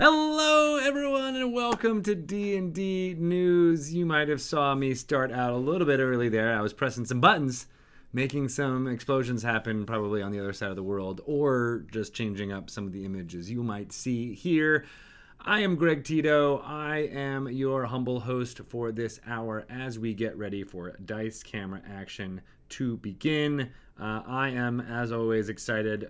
Hello everyone and welcome to D&D News. You might have saw me start out a little bit early there. I was pressing some buttons, making some explosions happen probably on the other side of the world, or just changing up some of the images you might see here. I am Greg Tito. I am your humble host for this hour as we get ready for dice camera action to begin. I am, as always, excited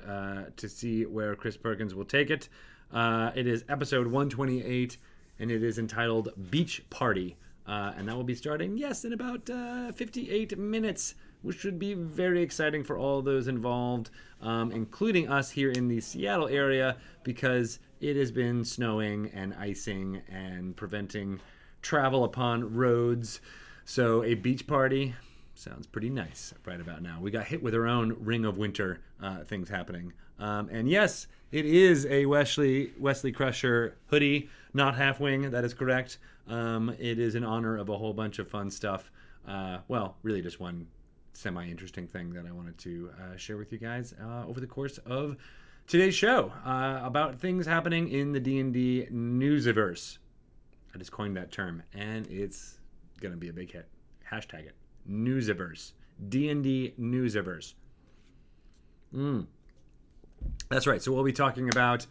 to see where Chris Perkins will take it. It is episode 128, and it is entitled Beach Party. And that will be starting, yes, in about 58 minutes, which should be very exciting for all those involved, including us here in the Seattle area, because it has been snowing and icing and preventing travel upon roads. So a beach party sounds pretty nice right about now. We got hit with our own Ring of Winter things happening. And yes, it is a Wesley Crusher hoodie, not half wing. That is correct. It is in honor of a whole bunch of fun stuff. Well, really just one semi-interesting thing that I wanted to share with you guys over the course of today's show about things happening in the D&D newsiverse. I just coined that term, and it's going to be a big hit. Hashtag it. Newsiverse. D&D newsiverse. That's right. So we'll be talking about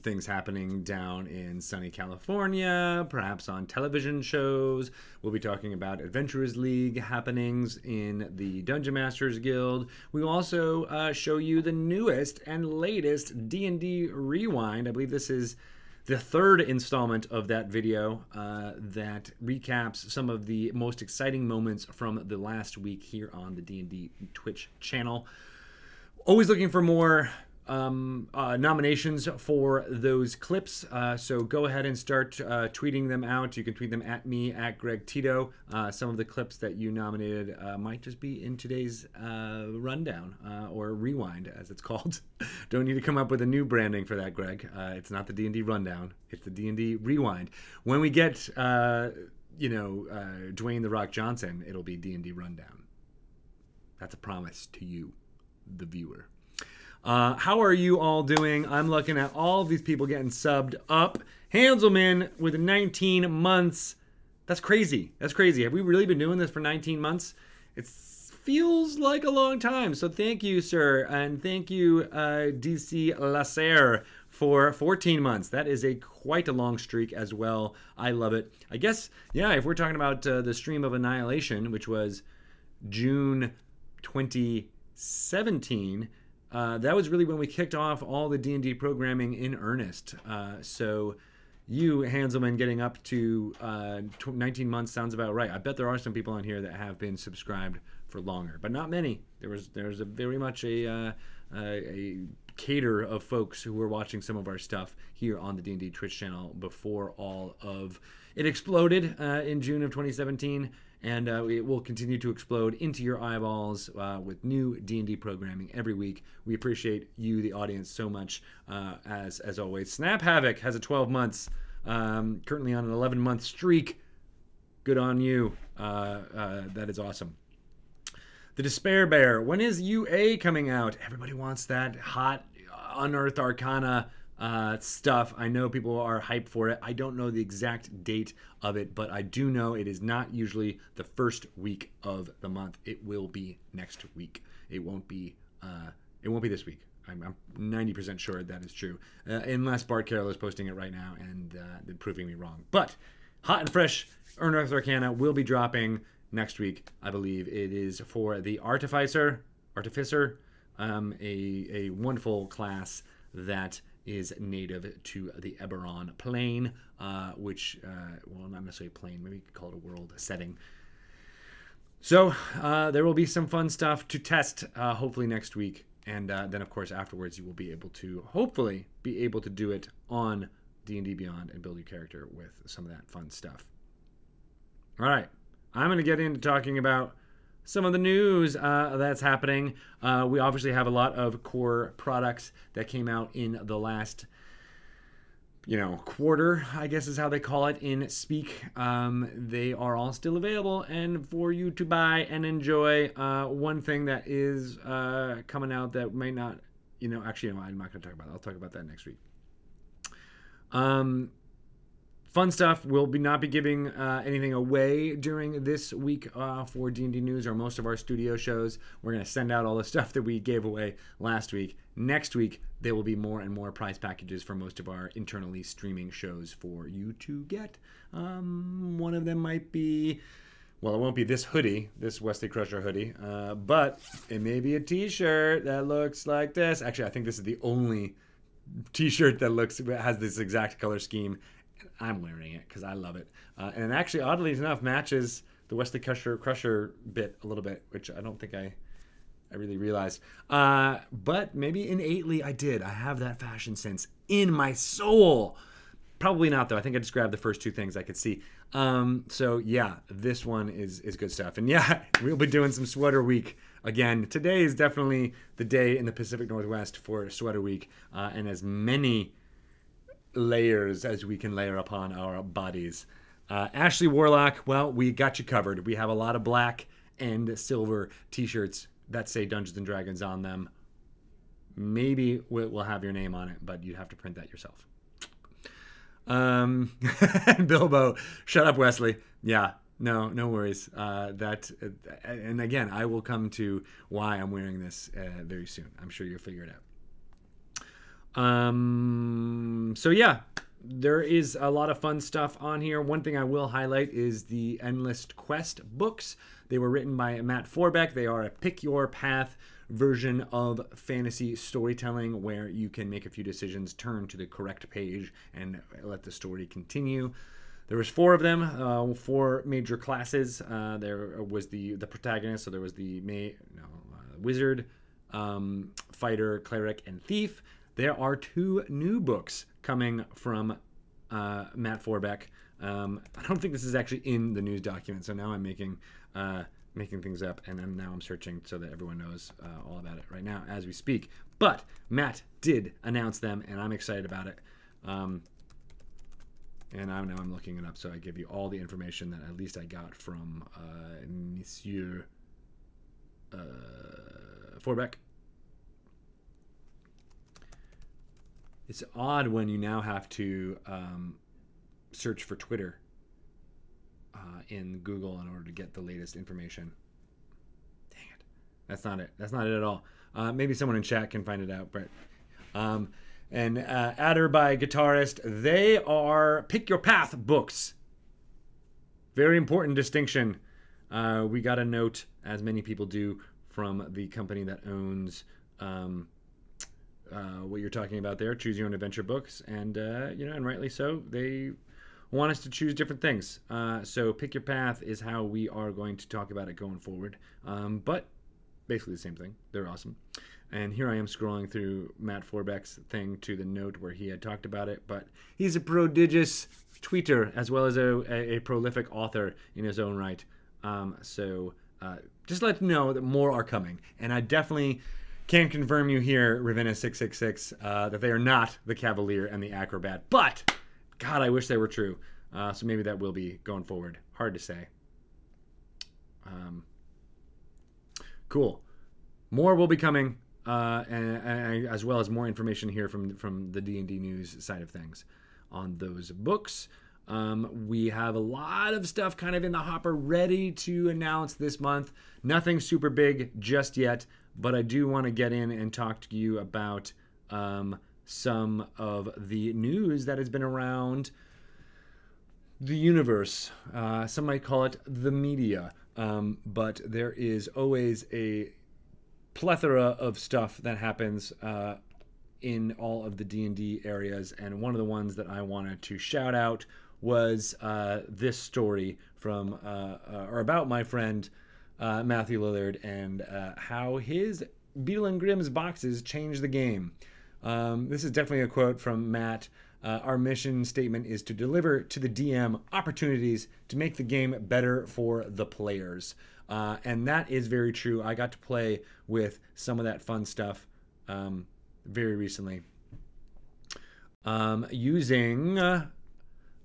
things happening down in sunny California, perhaps on television shows. We'll be talking about Adventurers League happenings in the Dungeon Masters Guild. We will also show you the newest and latest D&D Rewind. I believe this is the third installment of that video that recaps some of the most exciting moments from the last week here on the D&D Twitch channel. Always looking for more nominations for those clips, so go ahead and start tweeting them out. You can tweet them at me, at Greg Tito. Some of the clips that you nominated might just be in today's rundown, or rewind as it's called. Don't need to come up with a new branding for that, Greg. It's not the D&D rundown, it's the D&D rewind. When we get Dwayne The Rock Johnson, it'll be D&D rundown. That's a promise to you, the viewer. How are you all doing? I'm looking at all of these people getting subbed up. Hanselman with 19 months. That's crazy. That's crazy. Have we really been doing this for 19 months? It feels like a long time. So thank you, sir. And thank you, DC Lasser, for 14 months. That is quite a long streak as well. I love it. I guess, yeah, if we're talking about the Stream of Annihilation, which was June 2017, that was really when we kicked off all the D&D programming in earnest. So you, Hanselman, getting up to 19 months sounds about right. I bet there are some people on here that have been subscribed for longer, but not many. There's a very much a cater of folks who were watching some of our stuff here on the D&D Twitch channel before all of it exploded in June of 2017. And it will continue to explode into your eyeballs with new D&D programming every week. We appreciate you, the audience, so much, as always. Snap Havoc has a 12 months, currently on an 11-month streak. Good on you. That is awesome. The Despair Bear. When is UA coming out? Everybody wants that hot Unearthed Arcana stuff. I know people are hyped for it. I don't know the exact date of it, but I do know it is not usually the first week of the month. It will be next week. It won't be this week. I'm 90% sure that is true, unless Bart Carroll is posting it right now and proving me wrong. But hot and fresh Unearthed Arcana will be dropping next week. I believe it is for the Artificer, a wonderful class that is native to the Eberron plane, which, well, not necessarily a plane, maybe you could call it a world setting. So there will be some fun stuff to test, hopefully next week. And then, of course, afterwards, you will be able to, hopefully, be able to do it on D&D Beyond and build your character with some of that fun stuff. All right. I'm going to get into talking about some of the news that's happening. We obviously have a lot of core products that came out in the last, quarter, I guess is how they call it in speak. They are all still available and for you to buy and enjoy. One thing that is coming out that may not, actually, no, I'm not going to talk about it. I'll talk about that next week. Fun stuff. We'll not be giving anything away during this week for D&D News or most of our studio shows. We're going to send out all the stuff that we gave away last week. Next week, there will be more and more prize packages for most of our internally streaming shows for you to get. One of them might be, well, it won't be this hoodie, this Wesley Crusher hoodie, but it may be a t-shirt that looks like this. Actually, I think this is the only t-shirt that has this exact color scheme. I'm wearing it because I love it. And it actually, oddly enough, matches the Wesley Crusher bit a little bit, which I don't think I really realized. But maybe innately I did. I have that fashion sense in my soul. Probably not, though. I think I just grabbed the first two things I could see. So, yeah, this one is good stuff. And, yeah, we'll be doing some Sweater Week again. Today is definitely the day in the Pacific Northwest for Sweater Week. And as many layers as we can layer upon our bodies. Ashley Warlock, well, we got you covered. We have a lot of black and silver t-shirts that say Dungeons and Dragons on them. Maybe we'll have your name on it, but you'd have to print that yourself. Bilbo, shut up, Wesley. Yeah, no worries. And again, I will come to why I'm wearing this very soon. I'm sure you'll figure it out. So yeah, there is a lot of fun stuff on here. One thing I will highlight is the Endless Quest books. They were written by Matt Forbeck. They are a pick your path version of fantasy storytelling where you can make a few decisions, turn to the correct page, and let the story continue. There was 4 of them, 4 major classes. There was the protagonist, so there was the wizard, fighter, cleric, and thief. There are 2 new books coming from Matt Forbeck. I don't think this is actually in the news document, so now I'm making things up, and now I'm searching so that everyone knows all about it right now as we speak. But Matt did announce them, and I'm excited about it. And I'm looking it up, so I give you all the information that at least I got from Monsieur Forbeck. It's odd when you now have to search for Twitter in Google in order to get the latest information. Dang it. That's not it. That's not it at all. Maybe someone in chat can find it out. But and Adder by Guitarist, they are Pick Your Path books. Very important distinction. We got a note, as many people do, from the company that owns what you're talking about there, Choose Your Own Adventure books, and and rightly so. They want us to choose different things. So Pick Your Path is how we are going to talk about it going forward. But basically the same thing. They're awesome. And here I am scrolling through Matt Forbeck's thing to the note where he had talked about it. But he's a prodigious tweeter as well as a prolific author in his own right. So just let them know that more are coming. And I definitely can confirm you here, Ravenna666, that they are not the Cavalier and the Acrobat. But, God, I wish they were true. So maybe that will be going forward. Hard to say. Cool. More will be coming, and as well as more information here from the D&D News side of things on those books. We have a lot of stuff kind of in the hopper ready to announce this month. Nothing super big just yet, but I do want to get in and talk to you about some of the news that has been around the universe. Some might call it the media, but there is always a plethora of stuff that happens in all of the D&D areas, and one of the ones that I wanted to shout out was this story from or about my friend Matthew Lillard and how his Beetle and Grimm's boxes changed the game. This is definitely a quote from Matt. Our mission statement is to deliver to the DM opportunities to make the game better for the players. And that is very true. I got to play with some of that fun stuff very recently using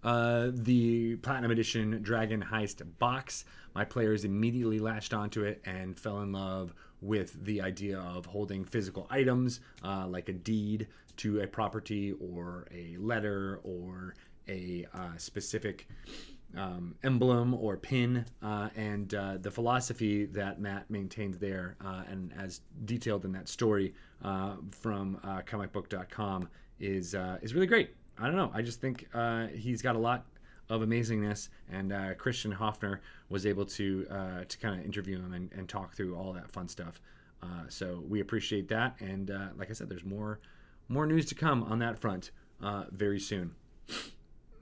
the Platinum Edition Dragon Heist box. My players immediately latched onto it and fell in love with the idea of holding physical items, like a deed to a property or a letter or a specific emblem or pin, and the philosophy that Matt maintained there, and as detailed in that story from comicbook.com, is really great. I don't know. I just think he's got a lot of amazingness, and Christian Hoffner was able to kind of interview him and talk through all that fun stuff. So we appreciate that, and like I said, there's more news to come on that front very soon.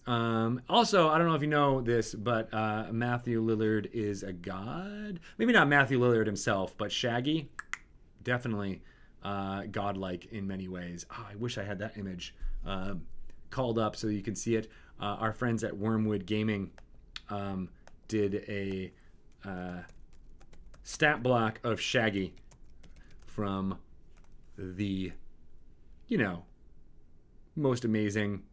Also, I don't know if you know this, but Matthew Lillard is a god. Maybe not Matthew Lillard himself, but Shaggy, definitely godlike in many ways. Oh, I wish I had that image called up so you can see it. Our friends at Wormwood Gaming did a stat block of Shaggy from the, most amazing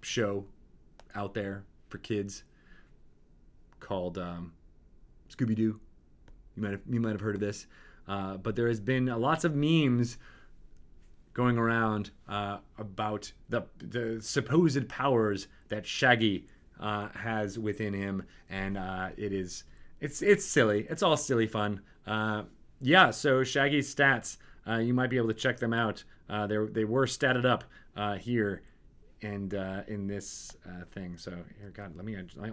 show out there for kids called Scooby-Doo. You might have heard of this, but there has been lots of memes going around about the supposed powers that Shaggy has within him, and it's silly. It's all silly fun. Yeah, so Shaggy's stats, you might be able to check them out. They were statted up here and in this thing. So here, God,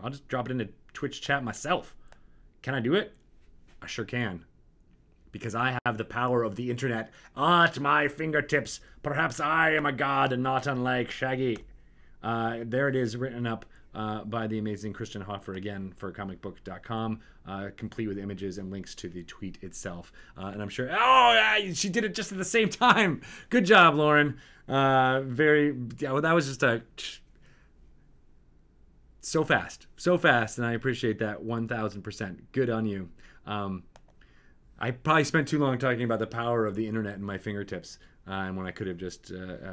I'll just drop it into Twitch chat myself. Can I do it? I sure can, because I have the power of the internet at my fingertips. Perhaps I am a god, not unlike Shaggy. There it is, written up by the amazing Christian Hoffer, again, for comicbook.com, complete with images and links to the tweet itself. And I'm sure, she did it just at the same time. Good job, Lauren. That was just so fast, and I appreciate that 1,000%. Good on you. I probably spent too long talking about the power of the internet in my fingertips, and when I could have just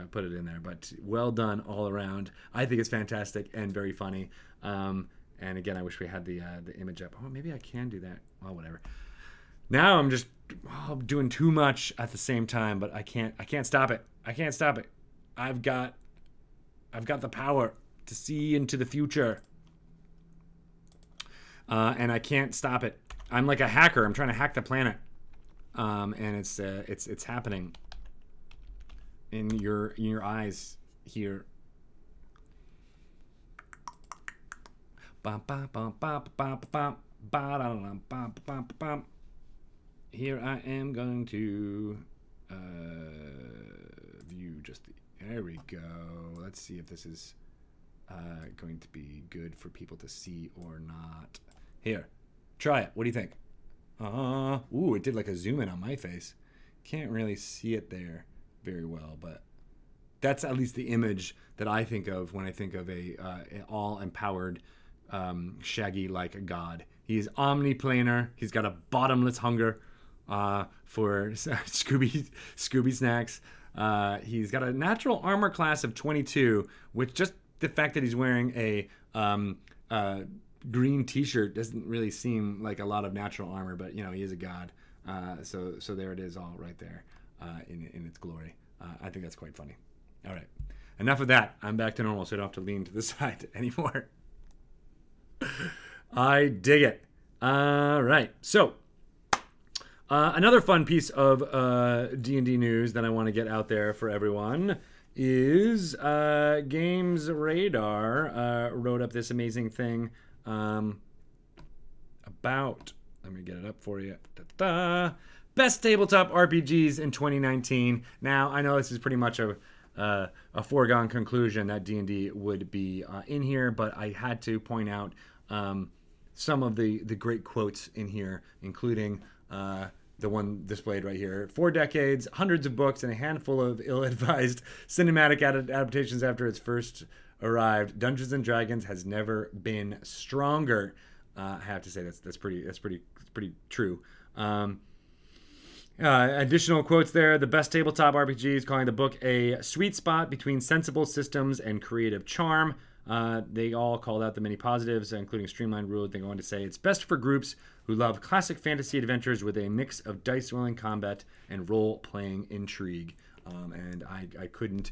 put it in there. But well done all around. I think it's fantastic and very funny. And again, I wish we had the image up. Oh, maybe I can do that. Well, whatever. Now I'm just doing too much at the same time, but I can't stop it. I can't stop it. I've got the power to see into the future, and I can't stop it. I'm like a hacker. I'm trying to hack the planet, and it's happening in your eyes here. Here I am going to view just the. There we go. Let's see if this is going to be good for people to see or not. Here. Try it. What do you think? Ooh, it did like a zoom in on my face. Can't really see it there very well, but that's at least the image that I think of when I think of a all-empowered Shaggy like a god. He's omniplanar. He's got a bottomless hunger for Scooby snacks. He's got a natural armor class of 22, which just the fact that he's wearing a green t-shirt doesn't really seem like a lot of natural armor, but he is a god. So there it is, all right there in its glory. I think that's quite funny. All right, enough of that. I'm back to normal, so I don't have to lean to the side anymore. I dig it. All right, so another fun piece of D&D news that I want to get out there for everyone is Games Radar wrote up this amazing thing about, let me get it up for you. Best tabletop RPGs in 2019. Now, I know this is pretty much a foregone conclusion that D&D would be in here, but I had to point out some of the great quotes in here, including the one displayed right here. 4 decades, hundreds of books, and a handful of ill-advised cinematic adaptations after its first arrived. Dungeons and Dragons has never been stronger. I have to say that's pretty true. Additional quotes there. The best tabletop RPGs, calling the book a sweet spot between sensible systems and creative charm. They all called out the many positives, including streamlined rules. They go on to say it's best for groups who love classic fantasy adventures with a mix of dice-rolling combat and role-playing intrigue. And I couldn't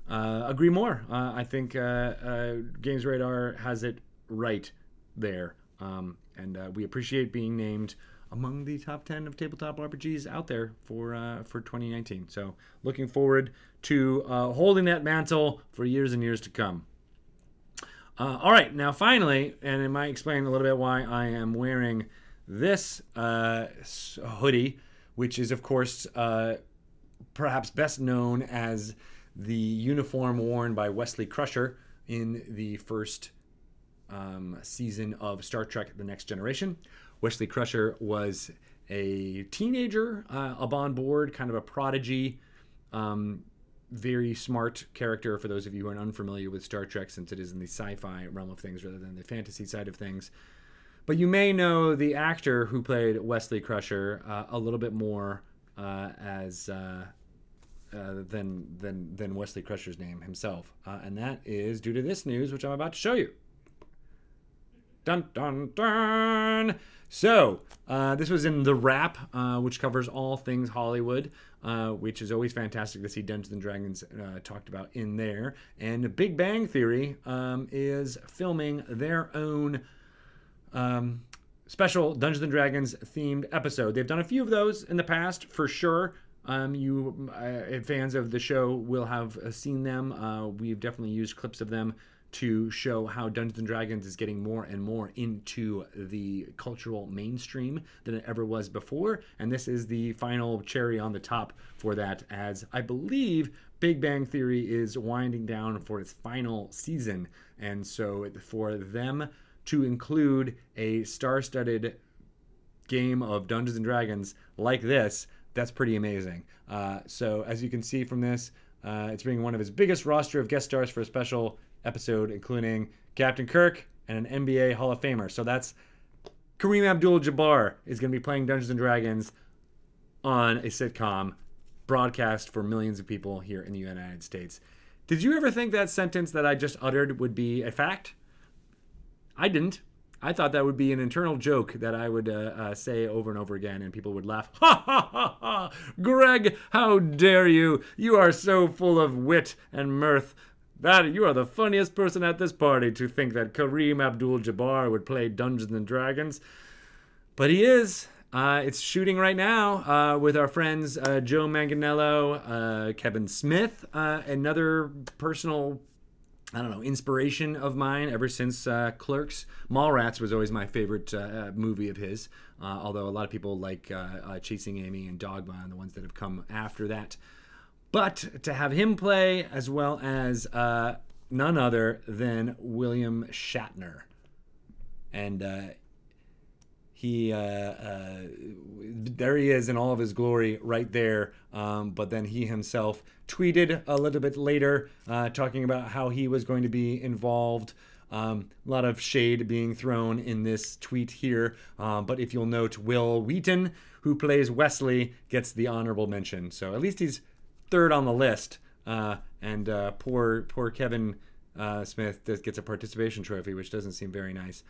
agree more. I think Games Radar has it right there. And we appreciate being named among the top 10 of tabletop RPGs out there for 2019. So looking forward to holding that mantle for years and years to come. All right, now finally, and it might explain a little bit why I am wearing this hoodie, which is, of course, perhaps best known as the uniform worn by Wesley Crusher in the first season of Star Trek The Next Generation. Wesley Crusher was a teenager up on board, kind of a prodigy, very smart character for those of you who are unfamiliar with Star Trek, since it is in the sci-fi realm of things rather than the fantasy side of things. But you may know the actor who played Wesley Crusher a little bit more than Wesley Crusher's name himself. And that is due to this news, which I'm about to show you. Dun, dun, dun. So, this was in The Wrap, which covers all things Hollywood, which is always fantastic to see Dungeons & Dragons talked about in there. And Big Bang Theory is filming their own special Dungeons & Dragons themed episode. They've done a few of those in the past, for sure. You fans of the show will have seen them. We've definitely used clips of them to show how Dungeons & Dragons is getting more and more into the cultural mainstream than it ever was before. And this is the final cherry on the top for that, as I believe Big Bang Theory is winding down for its final season. And so for them to include a star-studded game of Dungeons & Dragons like this, that's pretty amazing. So as you can see from this, it's bringing one of his biggest roster of guest stars for a special episode, including Captain Kirk and an NBA Hall of Famer. So that's Kareem Abdul-Jabbar is going to be playing Dungeons & Dragons on a sitcom broadcast for millions of people here in the United States. Did you ever think that sentence that I just uttered would be a fact? I didn't. I thought that would be an internal joke that I would say over and over again, and people would laugh. Ha ha ha ha! Greg, how dare you? You are so full of wit and mirth. That you are the funniest person at this party to think that Kareem Abdul-Jabbar would play Dungeons & Dragons. But he is. It's shooting right now with our friends Joe Manganiello, Kevin Smith, another personal, I don't know, inspiration of mine ever since Clerks. Mallrats was always my favorite movie of his, although a lot of people like Chasing Amy and Dogma and the ones that have come after that. But to have him play, as well as none other than William Shatner. And there he is in all of his glory right there. But then he himself tweeted a little bit later talking about how he was going to be involved. A lot of shade being thrown in this tweet here. But if you'll note, Will Wheaton, who plays Wesley, gets the honorable mention. So at least he's third on the list, and poor Kevin Smith gets a participation trophy, which doesn't seem very nice.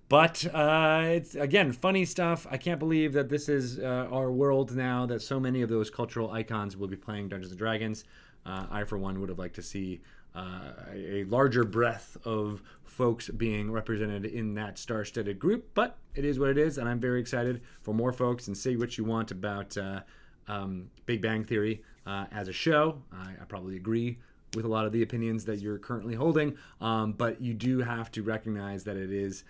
But it's, again, funny stuff. I can't believe that this is our world now, that so many of those cultural icons will be playing Dungeons & Dragons. I, for one, would have liked to see a larger breadth of folks being represented in that star-studded group, but it is what it is, and I'm very excited for more folks. And say what you want about Big Bang Theory as a show. I probably agree with a lot of the opinions that you're currently holding, but you do have to recognize that it is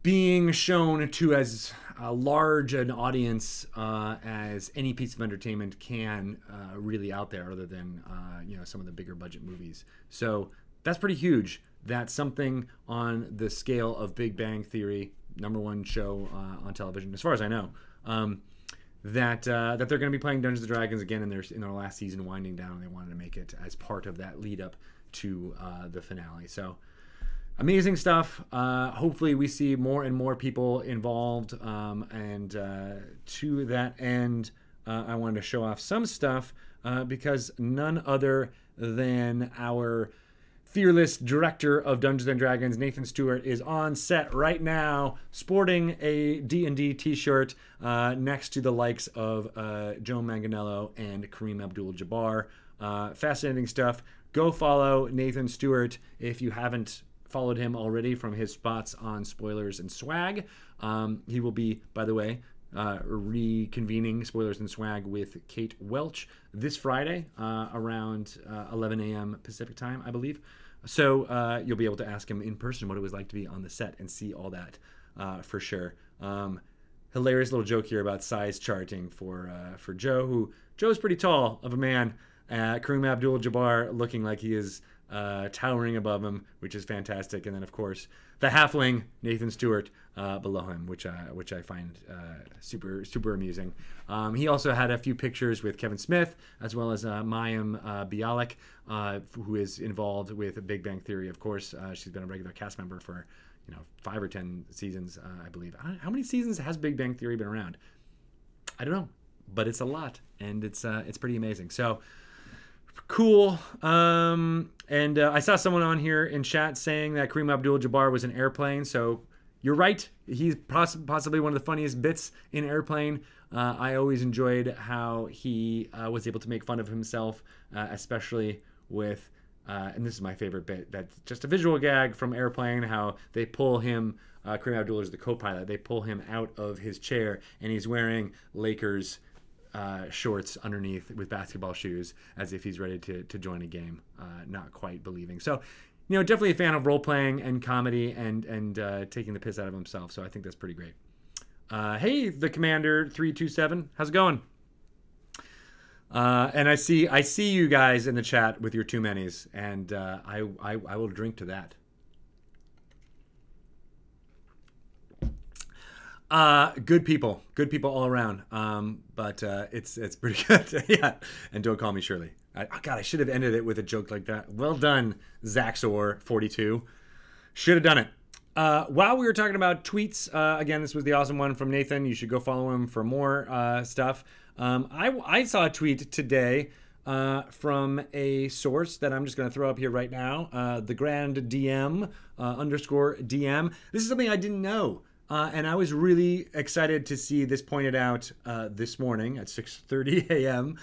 being shown to as large an audience as any piece of entertainment can really out there, other than some of the bigger budget movies. So that's pretty huge. That's something on the scale of Big Bang Theory, #1 show on television, as far as I know. That they're going to be playing Dungeons & Dragons again in their last season, winding down, and they wanted to make it as part of that lead up to the finale. So amazing stuff. Hopefully we see more and more people involved. And to that end, I wanted to show off some stuff because none other than our fearless director of Dungeons and Dragons, Nathan Stewart, is on set right now sporting a D&D t-shirt next to the likes of Joe Manganiello and Kareem Abdul-Jabbar. Fascinating stuff. Go follow Nathan Stewart if you haven't followed him already from his spots on Spoilers and Swag. He will be, by the way, reconvening Spoilers and Swag with Kate Welch this Friday around 11 a.m. Pacific time, I believe. So you'll be able to ask him in person what it was like to be on the set and see all that for sure. Hilarious little joke here about size charting for Joe, who Joe's pretty tall of a man. Kareem Abdul-Jabbar looking like he is towering above him, which is fantastic. And then, of course, the halfling Nathan Stewart below him, which I find super amusing. He also had a few pictures with Kevin Smith, as well as Mayim Bialik, who is involved with Big Bang Theory. Of course, she's been a regular cast member for 5 or 10 seasons, I believe. How many seasons has Big Bang Theory been around? I don't know, but it's a lot, and it's pretty amazing. So. Cool. And I saw someone on here in chat saying that Kareem Abdul-Jabbar was an Airplane. So you're right. He's possibly one of the funniest bits in Airplane. I always enjoyed how he was able to make fun of himself, especially with, and this is my favorite bit, that's just a visual gag from Airplane, how they pull him, Kareem Abdul is the co-pilot, they pull him out of his chair and he's wearing Lakers shorts underneath with basketball shoes as if he's ready to join a game, not quite believing. So, definitely a fan of role-playing and comedy and taking the piss out of himself. So I think that's pretty great. Hey, the Commander 327, how's it going? And I see you guys in the chat with your too manys, and I will drink to that. Good people all around. But it's pretty good. Yeah. And don't call me Shirley. God, I should have ended it with a joke like that. Well done, Zaxor42. Should have done it. While we were talking about tweets, again, this was the awesome one from Nathan. You should go follow him for more stuff. I saw a tweet today from a source that I'm just going to throw up here right now. The Grand DM _DM. This is something I didn't know. And I was really excited to see this pointed out this morning at 6:30 a.m.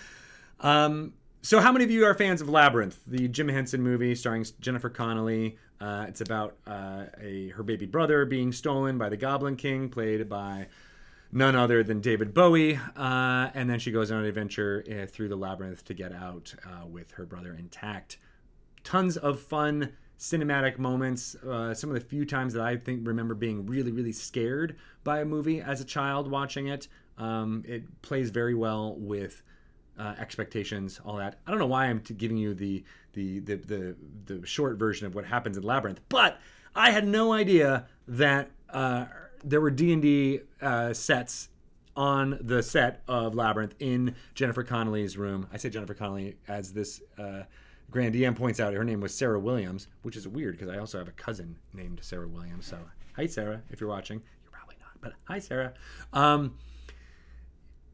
So how many of you are fans of Labyrinth, the Jim Henson movie starring Jennifer Connelly? It's about her baby brother being stolen by the Goblin King, played by none other than David Bowie. And then she goes on an adventure through the labyrinth to get out with her brother intact. Tons of fun cinematic moments. Some of the few times that I remember being really scared by a movie as a child watching it. It plays very well with expectations, all that. I don't know why I'm giving you the short version of what happens in Labyrinth, but I had no idea that there were D&D sets on the set of Labyrinth in Jennifer Connelly's room. I say Jennifer Connelly as this Grand DM points out. Her name was Sarah Williams, which is weird because I also have a cousin named Sarah Williams. So hi, Sarah, if you're watching. You're probably not, but hi, Sarah.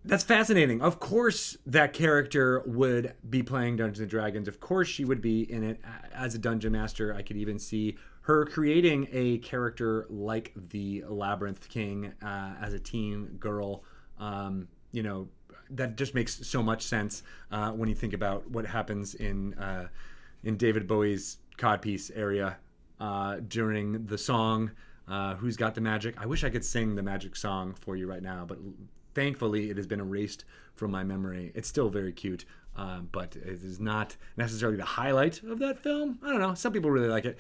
That's fascinating. Of course that character would be playing Dungeons and Dragons. Of course she would be in it as a dungeon master. I could even see her creating a character like the Labyrinth King as a teen girl. That just makes so much sense when you think about what happens in David Bowie's codpiece area during the song Who's Got the Magic. I wish I could sing the magic song for you right now, but thankfully it has been erased from my memory. It's still very cute, but it is not necessarily the highlight of that film. I don't know. Some people really like it.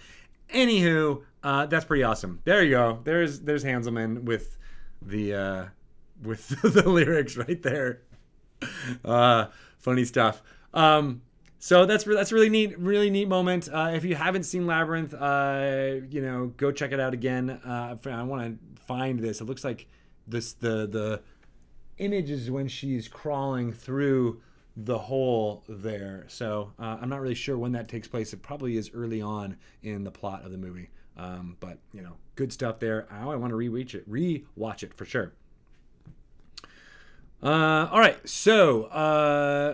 Anywho, that's pretty awesome. There you go. There's Hanselman with the lyrics right there. Funny stuff. So that's really neat moment. If you haven't seen Labyrinth, go check it out again. I want to find this. It looks like the image is when she's crawling through the hole there. So I'm not really sure when that takes place. It probably is early on in the plot of the movie. But, you know, good stuff there. I want to rewatch it for sure. All right, so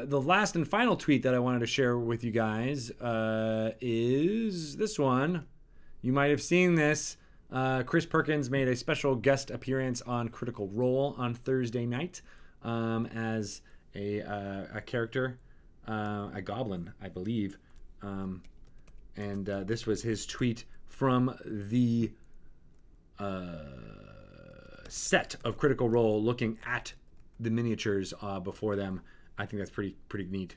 the last and final tweet that I wanted to share with you guys is this one. You might have seen this. Chris Perkins made a special guest appearance on Critical Role on Thursday night as a character, a goblin, I believe. And this was his tweet from the set of Critical Role, looking at the miniatures before them. I think that's pretty neat.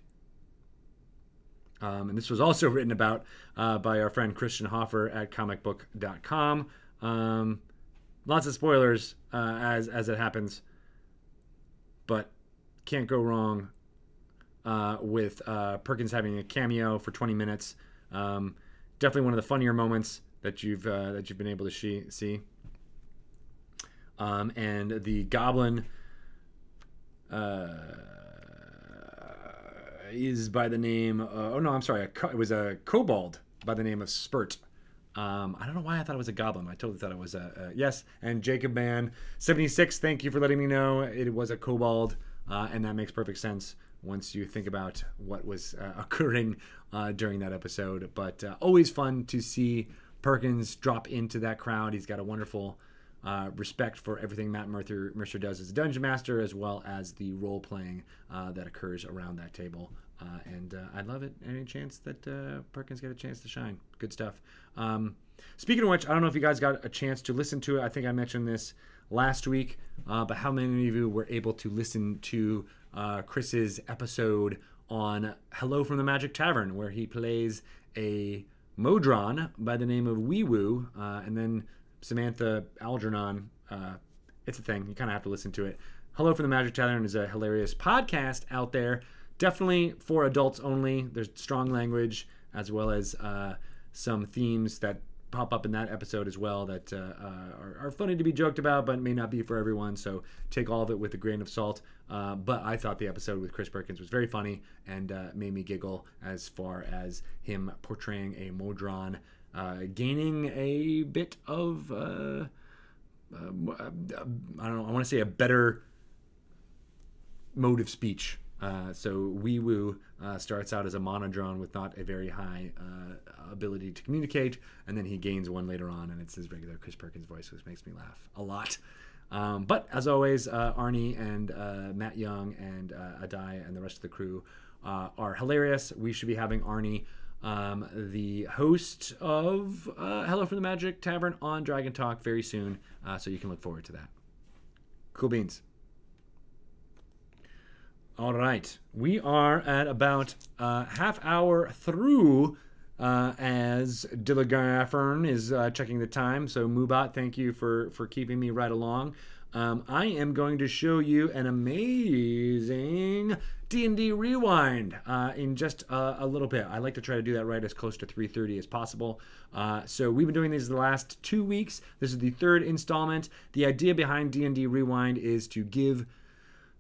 And this was also written about by our friend Christian Hoffer at comicbook.com. Lots of spoilers as it happens, but can't go wrong with Perkins having a cameo for 20 minutes. Definitely one of the funnier moments that you've been able to see. And the goblin is by the name. It was a kobold by the name of Spurt. I don't know why I thought it was a goblin. I totally thought it was yes. And Jacob Man 76, thank you for letting me know it was a kobold, and that makes perfect sense once you think about what was occurring during that episode. But always fun to see Perkins drop into that crowd. He's got a wonderful respect for everything Matt Mercer does as a dungeon master, as well as the role playing that occurs around that table. And I love it. Any chance that Perkins get a chance to shine. Good stuff. Speaking of which, I don't know if you guys got a chance to listen to it. I think I mentioned this last week, but how many of you were able to listen to Chris's episode on Hello from the Magic Tavern, where he plays a Modron by the name of Wee Woo, and then Samantha Algernon. It's a thing. You kind of have to listen to it. Hello from the Magic Tavern is a hilarious podcast out there. Definitely for adults only. There's strong language, as well as some themes that pop up in that episode as well that are funny to be joked about, but may not be for everyone. So take all of it with a grain of salt. But I thought the episode with Chris Perkins was very funny and made me giggle as far as him portraying a Modron, gaining a bit of, I don't know, I want to say a better mode of speech. So Wee Woo starts out as a monodrone with not a very high ability to communicate, and then he gains one later on, and it's his regular Chris Perkins voice, which makes me laugh a lot. But as always, Arnie and Matt Young and Adai and the rest of the crew are hilarious. We should be having Arnie, the host of Hello from the Magic Tavern, on Dragon Talk very soon, so you can look forward to that. Cool beans. All right, we are at about half hour through as Dilligaffern is checking the time. So Mubot, thank you for keeping me right along. I am going to show you an amazing D&D Rewind in just a little bit. I like to try to do that right as close to 3:30 as possible. So we've been doing these the last 2 weeks. This is the third installment. The idea behind D&D Rewind is to give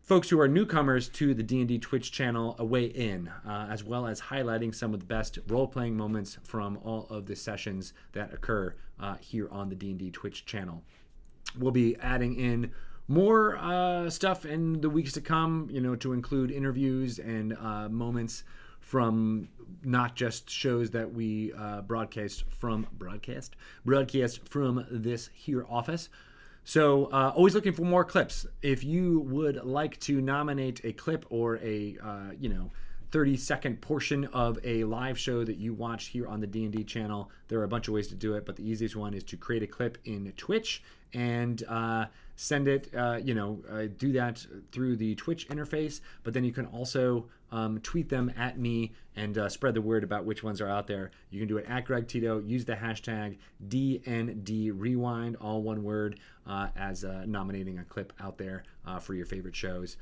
folks who are newcomers to the D&D Twitch channel a way in, as well as highlighting some of the best role-playing moments from all of the sessions that occur here on the D&D Twitch channel. We'll be adding in more stuff in the weeks to come, you know, to include interviews and moments from not just shows that we broadcast from this here office. So always looking for more clips. If you would like to nominate a clip or a 30-second portion of a live show that you watch here on the D&D channel, there are a bunch of ways to do it, but the easiest one is to create a clip in Twitch and send it, do that through the Twitch interface, but then you can also tweet them at me and spread the word about which ones are out there. You can do it at Greg Tito, use the hashtag DND Rewind, all one word, as nominating a clip out there for your favorite shows.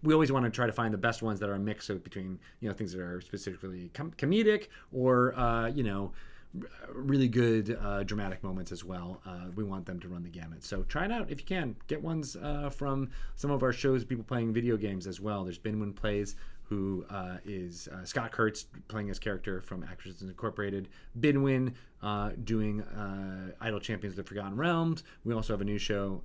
We always want to try to find the best ones that are a mix of between, things that are specifically comedic or, really good dramatic moments as well. We want them to run the gamut. So try it out if you can. Get ones from some of our shows, people playing video games as well. There's Binwin Plays, who is Scott Kurtz playing his character from Actresses Incorporated. Binwin doing Idol Champions of the Forgotten Realms. We also have a new show,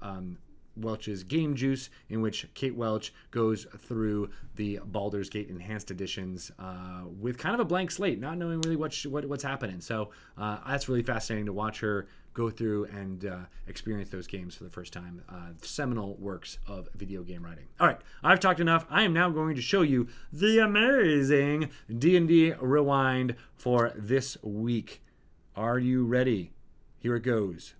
Welch's Game Juice, in which Kate Welch goes through the Baldur's Gate Enhanced Editions with kind of a blank slate, not knowing really what's happening. So that's really fascinating to watch her go through and experience those games for the first time. Seminal works of video game writing. All right, I've talked enough. I am now going to show you the amazing D&D Rewind for this week. Are you ready? Here it goes.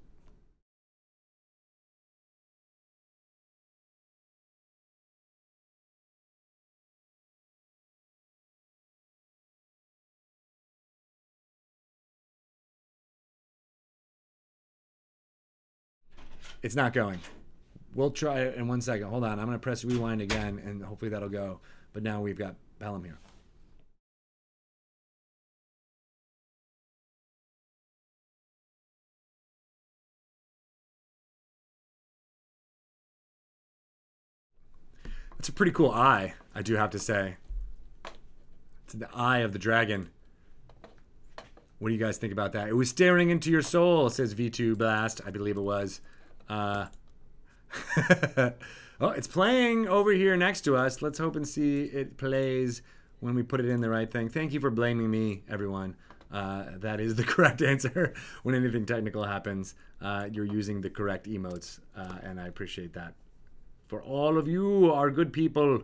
It's not going. We'll try it in 1 second. Hold on. I'm going to press rewind again, and hopefully that'll go. But now we've got Pelham here. It's a pretty cool eye, I do have to say. It's the eye of the dragon. What do you guys think about that? It was staring into your soul, says V2 Blast. I believe it was. Oh, it's playing over here next to us. Let's hope and see it plays when we put it in the right thing. Thank you for blaming me, everyone. That is the correct answer. When anything technical happens, you're using the correct emotes, and I appreciate that. For all of you are good people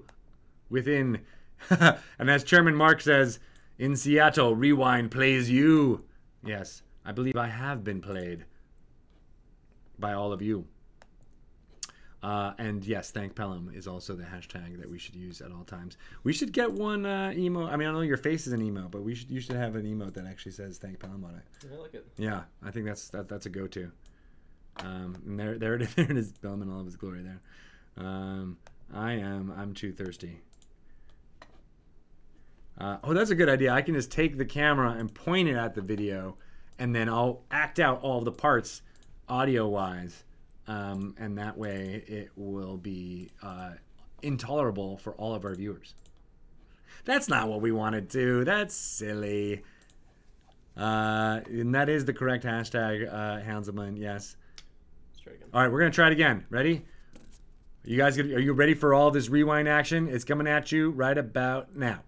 within. And as Chairman Mark says, in Seattle, Rewind plays you. Yes, I believe I have been played by all of you. And yes, thank Pelham is also the hashtag that we should use at all times. We should get one emote. I mean, I know your face is an emote, but you should have an emote that actually says thank Pelham on it. I like it. Yeah, I think that's a go-to. And there it is, Pelham in all of his glory there. I'm too thirsty. Oh, that's a good idea. I can just take the camera and point it at the video, and then I'll act out all of the parts audio-wise, and that way it will be intolerable for all of our viewers. That's not what we want to do. That's silly. And that is the correct hashtag, Hanselman. Yes. Let's try again. All right, we're gonna try it again. Ready? You guys, are you ready for all this rewind action? It's coming at you right about now.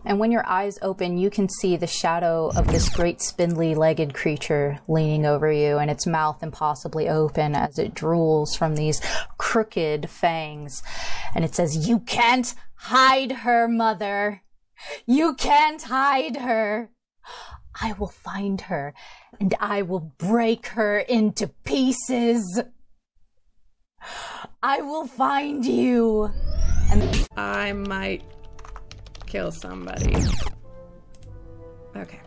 And when your eyes open, you can see the shadow of this great spindly-legged creature leaning over you, and its mouth impossibly open as it drools from these crooked fangs. And it says, "You can't hide her, mother. You can't hide her. I will find her, and I will break her into pieces. I will find you." And I might kill somebody. Okay.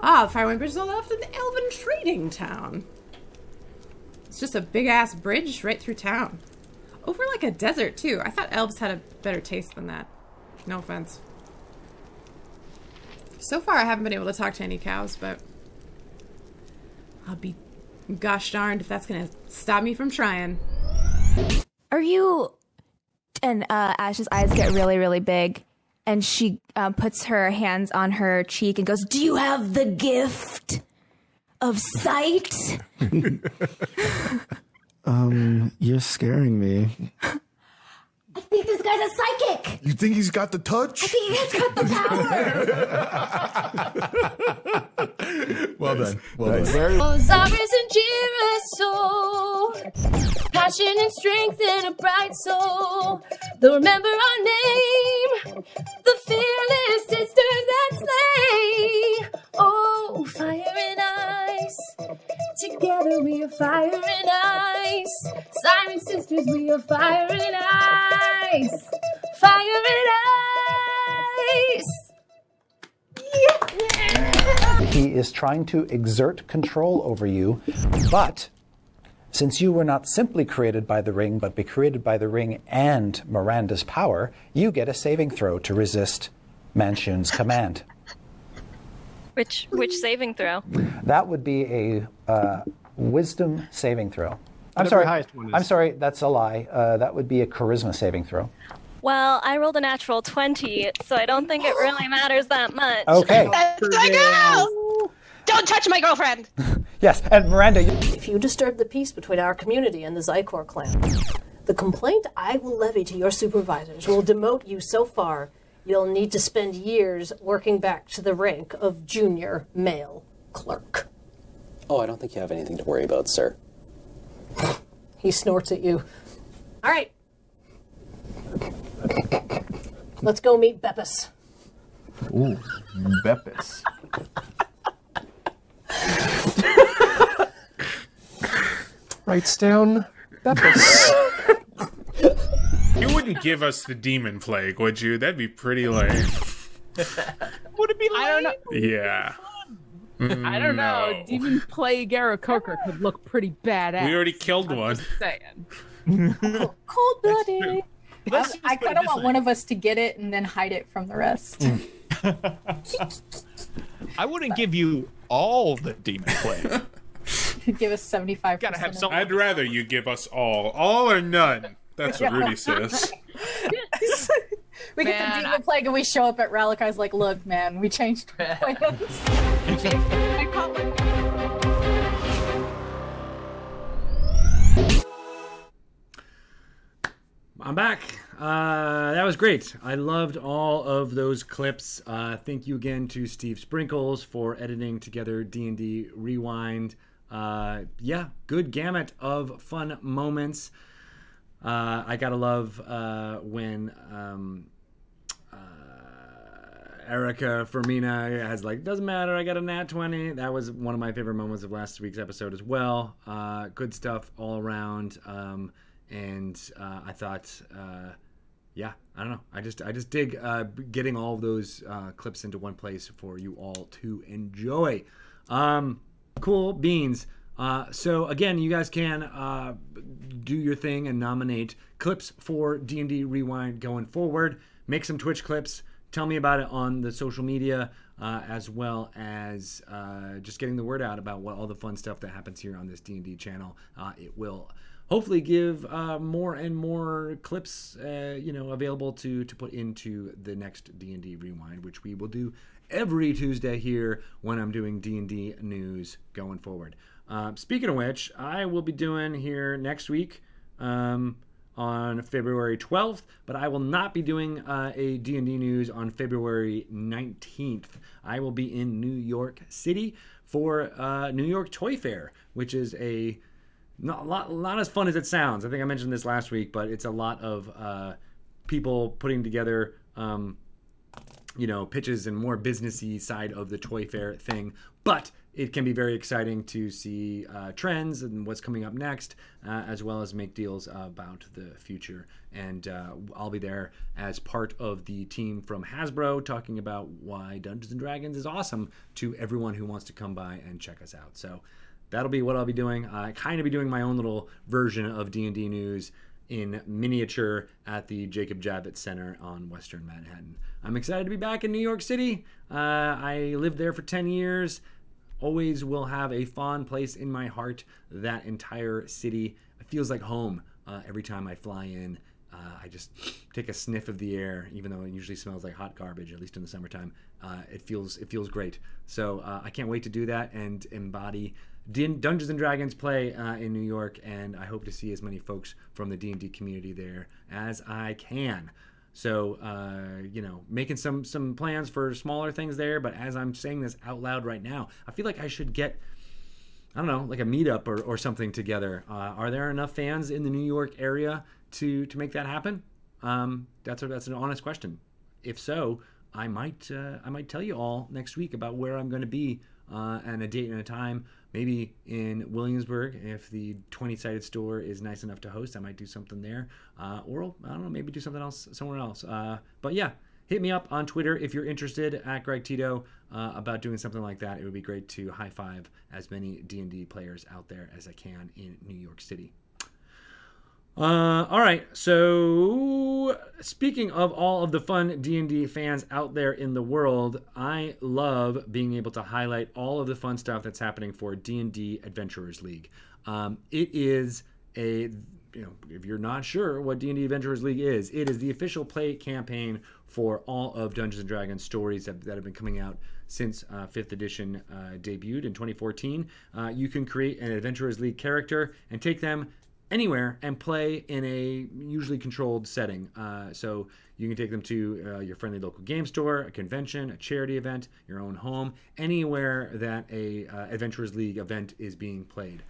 Ah, the Firewind Bridge is all left in the Elven Trading Town. It's just a big-ass bridge right through town. Over like a desert, too. I thought elves had a better taste than that. No offense. So far, I haven't been able to talk to any cows, but I'll be gosh darned if that's gonna stop me from trying. Are you... And Ash's eyes get really, really big, and she puts her hands on her cheek and goes, "Do you have the gift of sight?" You're scaring me. I think this guy's a psychic. You think he's got the touch? I think he's got the power. Well done. Well done. Osiris and Girasso, passion and strength and a bright soul. They'll remember our name, the fearless sisters that slay. Oh, fire and ice, together we are fire and ice. Siren sisters, we are fire and ice. Fire and ice. Yeah. He is trying to exert control over you, but since you were not simply created by the ring, but be created by the ring and Miranda's power, you get a saving throw to resist Manshun's command. Which saving throw? That would be a wisdom saving throw. I'm Whatever sorry. your highest one is. I'm sorry. That's a lie. That would be a charisma saving throw. Well, I rolled a natural 20, so I don't think it really matters that much. Okay. That's my girl! Don't touch my girlfriend! Yes, and Miranda. If you disturb the peace between our community and the Zykor clan, the complaint I will levy to your supervisors will demote you so far you'll need to spend years working back to the rank of junior male clerk. Oh, I don't think you have anything to worry about, sir. He snorts at you. All right. Let's go meet Beppis. Ooh, Beppis. Writes down Beppis. You wouldn't give us the demon plague, would you? That'd be pretty lame. Would it be lame? I don't know. Yeah. I don't know. Demon plague Aarakocra could look pretty badass. We already killed one. Just saying. Cold-blooded. I kind of want one of us to get it and then hide it from the rest. I wouldn't give you all the demon plague. Give us 75%. Gotta have some. I'd rather you give us all or none. That's what Rudy says. We get the demon plague and we show up at Ralakai's like, look, man, we changed our plans. I'm back. That was great. I loved all of those clips. Thank you again to Steve Sprinkles for editing together D&D Rewind. Yeah, good gamut of fun moments. I gotta love when Erica Fermina has like, doesn't matter, I got a nat 20. That was one of my favorite moments of last week's episode as well. Good stuff all around. And I thought, yeah, I don't know. I just dig getting all of those clips into one place for you all to enjoy. Cool beans. So again, you guys can do your thing and nominate clips for D&D Rewind going forward. Make some Twitch clips. Tell me about it on the social media, as well as just getting the word out about what all the fun stuff that happens here on this D&D channel. It will hopefully give more and more clips, available to put into the next D&D Rewind, which we will do every Tuesday here when I'm doing D&D news going forward. Speaking of which, I will be doing here next week on February 12th, but I will not be doing a D&D news on February 19th. I will be in New York City for New York Toy Fair, which is not as fun as it sounds. I think I mentioned this last week, but it's a lot of people putting together pitches and more businessy side of the Toy Fair thing. But it can be very exciting to see trends and what's coming up next, as well as make deals about the future. And I'll be there as part of the team from Hasbro talking about why Dungeons & Dragons is awesome to everyone who wants to come by and check us out. So that'll be what I'll be doing. I kind of be doing my own little version of D&D news in miniature at the Jacob Javits Center on Western Manhattan. I'm excited to be back in New York City. I lived there for 10 years. Always will have a fond place in my heart. That entire city, it feels like home every time I fly in. I just take a sniff of the air, even though it usually smells like hot garbage, at least in the summertime. It feels great. So I can't wait to do that and embody Dungeons & Dragons play in New York, and I hope to see as many folks from the D&D community there as I can. So, making some plans for smaller things there, but as I'm saying this out loud right now, I feel like I should get, I don't know, like a meetup or something together. Are there enough fans in the New York area to make that happen? That's an honest question. If so, I might tell you all next week about where I'm going to be and a date and a time. Maybe in Williamsburg, if the 20-sided store is nice enough to host, I might do something there. Or, I don't know, maybe do something else somewhere else. But yeah, hit me up on Twitter if you're interested, at Greg Tito, about doing something like that. It would be great to high-five as many D&D players out there as I can in New York City. All right, so speaking of all of the fun D&D fans out there in the world, I love being able to highlight all of the fun stuff that's happening for Dmd Adventurers League. It is a, if you're not sure what Dmd Adventurers League is, it is the official play campaign for all of Dungeons & Dragons stories that have been coming out since 5th edition debuted in 2014. You can create an Adventurers League character and take them anywhere and play in a usually controlled setting. So you can take them to your friendly local game store, a convention, a charity event, your own home, anywhere that a Adventurers League event is being played.